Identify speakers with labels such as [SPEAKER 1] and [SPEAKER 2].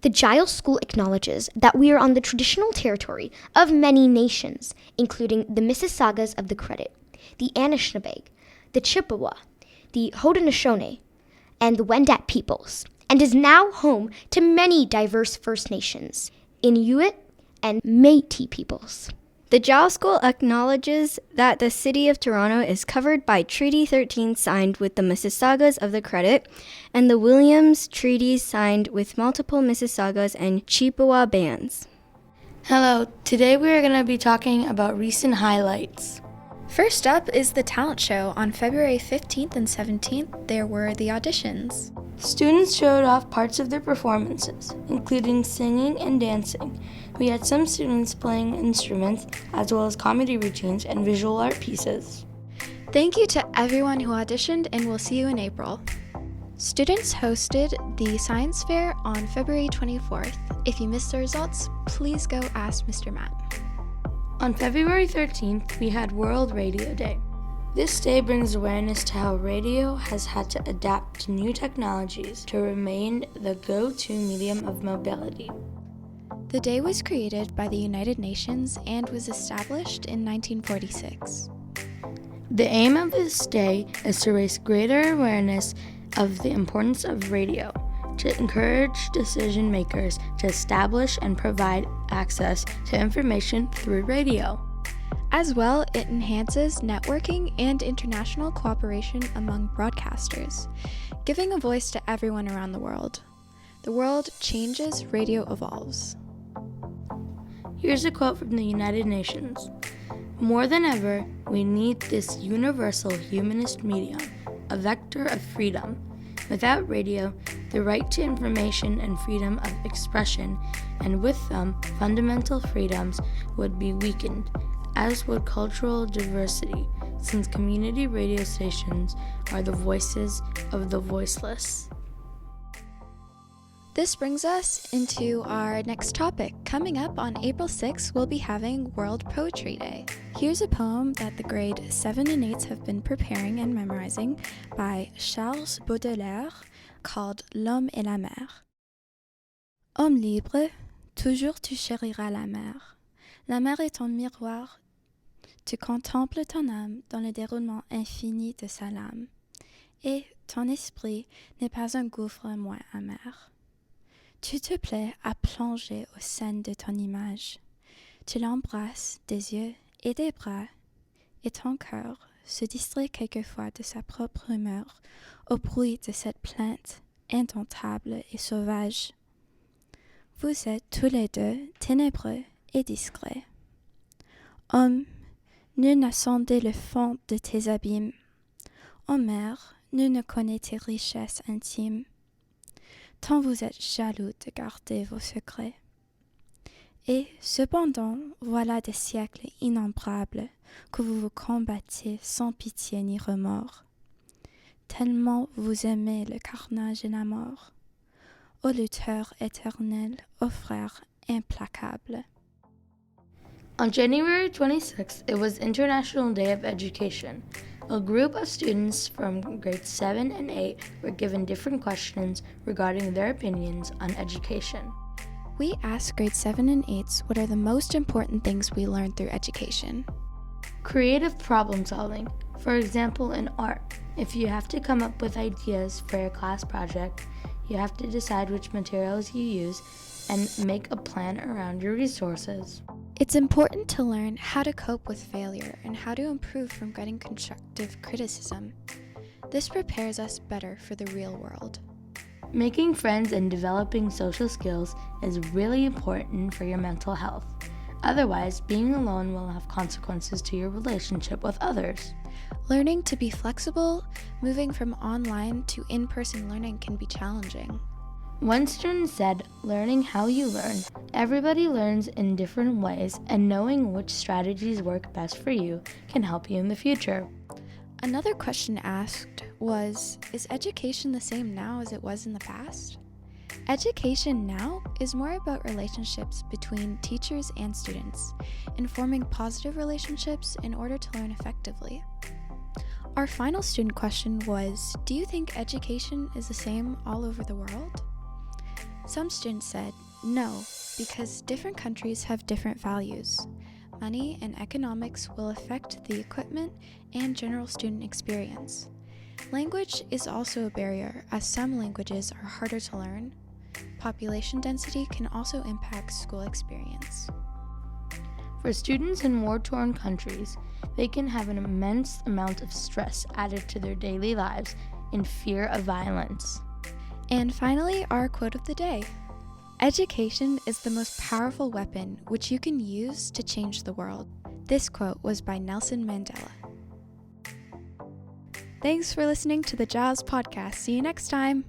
[SPEAKER 1] The Giles School acknowledges that we are on the traditional territory of many nations, including the Mississaugas of the Credit, the Anishinaabe, the Chippewa, the Haudenosaunee, and the Wendat peoples, and is now home to many diverse First Nations, Inuit, and Métis peoples.
[SPEAKER 2] The Giles School acknowledges that the City of Toronto is covered by Treaty 13 signed with the Mississaugas of the Credit and the Williams Treaties signed with multiple Mississaugas and Chippewa bands.
[SPEAKER 3] Hello, today we are going to be talking about recent highlights.
[SPEAKER 4] First up is the talent show. On February 15th and 17th, there were the auditions.
[SPEAKER 3] Students showed off parts of their performances, including singing and dancing. We had some students playing instruments, as well as comedy routines and visual art pieces.
[SPEAKER 4] Thank you to everyone who auditioned, and we'll see you in April. Students hosted the science fair on February 24th. If you missed the results, please go ask Mr. Matt.
[SPEAKER 3] On February 13th, we had World Radio Day. This day brings awareness to how radio has had to adapt to new technologies to remain the go-to medium of mobility.
[SPEAKER 4] The day was created by the United Nations and was established in 1946.
[SPEAKER 3] The aim of this day is to raise greater awareness of the importance of radio, to encourage decision makers to establish and provide access to information through radio.
[SPEAKER 4] As well, it enhances networking and international cooperation among broadcasters, giving a voice to everyone around the world. The world changes, radio evolves.
[SPEAKER 3] Here's a quote from the United Nations. More than ever, we need this universal humanist medium, a vector of freedom. Without radio, the right to information and freedom of expression, and with them, fundamental freedoms would be weakened, as would cultural diversity, since community radio stations are the voices of the voiceless.
[SPEAKER 4] This brings us into our next topic. Coming up on April 6th, we'll be having World Poetry Day. Here's a poem that the grade 7 and 8s have been preparing and memorizing by Charles Baudelaire called L'Homme et la Mer. Homme libre, toujours tu chériras la mer. La mer est ton miroir. Tu contemples ton âme dans le déroulement infini de sa lame. Et ton esprit n'est pas un gouffre moins amer. Tu te plais à plonger au sein de ton image. Tu l'embrasses des yeux et des bras, et ton cœur se distrait quelquefois de sa propre humeur au bruit de cette plainte indomptable et sauvage. Vous êtes tous les deux ténébreux et discrets. Homme, nul n'a sondé le fond de tes abîmes. Ô mer, nul ne connaît tes richesses intimes. Tant vous êtes jaloux de garder vos secrets. Et cependant, voilà des siècles innombrables que vous vous combattez sans pitié ni remords. Tellement vous aimez le carnage et la mort. Ô lutteur éternel, ô frère implacable.
[SPEAKER 3] On January 26th, it was International Day of Education. A group of students from grades 7 and 8 were given different questions regarding their opinions on education.
[SPEAKER 4] We asked grade 7 and 8s what are the most important things we learned through education.
[SPEAKER 3] Creative problem solving. For example, in art, if you have to come up with ideas for your class project, you have to decide which materials you use and make a plan around your resources.
[SPEAKER 4] It's important to learn how to cope with failure and how to improve from getting constructive criticism. This prepares us better for the real world.
[SPEAKER 3] Making friends and developing social skills is really important for your mental health. Otherwise, being alone will have consequences to your relationship with others.
[SPEAKER 4] Learning to be flexible, moving from online to in-person learning can be challenging.
[SPEAKER 3] One student said, learning how you learn. Everybody learns in different ways, and knowing which strategies work best for you can help you in the future.
[SPEAKER 4] Another question asked was, is education the same now as it was in the past? Education now is more about relationships between teachers and students, and forming positive relationships in order to learn effectively. Our final student question was, do you think education is the same all over the world? Some students said no, because different countries have different values. Money and economics will affect the equipment and general student experience. Language is also a barrier, as some languages are harder to learn. Population density can also impact school experience.
[SPEAKER 3] For students in war-torn countries, they can have an immense amount of stress added to their daily lives in fear of violence.
[SPEAKER 4] And finally, our quote of the day. Education is the most powerful weapon which you can use to change the world. This quote was by Nelson Mandela. Thanks for listening to the JAWS podcast. See you next time.